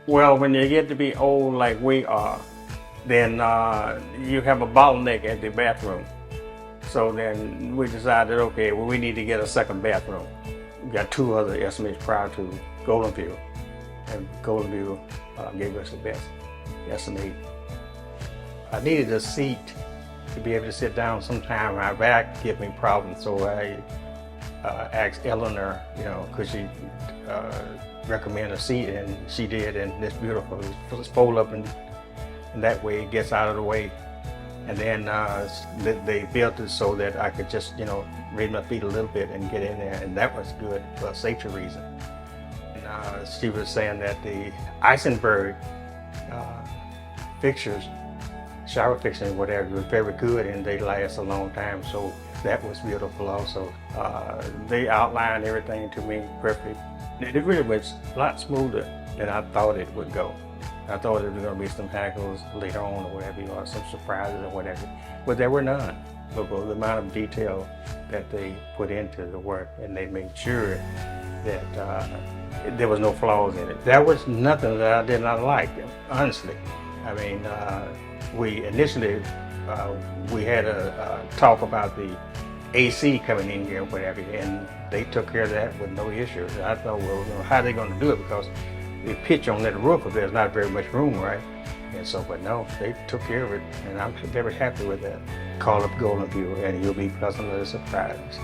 Well, when you get to be old like we are, then you have a bottleneck at the bathroom. So then we decided, okay, well, we need to get a second bathroom. We got two other estimates prior to Golden View, and Golden View gave us the best estimate. I needed a seat to be able to sit down. Sometime my back gave me problems, so I asked Eleanor, could she recommend a seat, and she did, and it's beautiful. It's fold up, and that way it gets out of the way. And then they built it so that I could just, raise my feet a little bit and get in there, and that was good for a safety reason. And she was saying that the Eisenberg fixtures, shower fixtures, whatever, was very good, and they last a long time. So that was beautiful also. They outlined everything to me perfect. It really was a lot smoother than I thought it would go. I thought there was going to be some haggles later on or whatever, or some surprises or whatever, but there were none. Because the amount of detail that they put into the work, and they made sure that there was no flaws in it. There was nothing that I did not like, honestly. I mean, we initially, we had a talk about the AC coming in here or whatever, and they took care of that with no issues. I thought, well, how are they going to do it? Because the pitch on that roof, there's not very much room, right? And so, but no, they took care of it, and I'm very happy with that. Call up Golden View, and you'll be pleasantly surprised.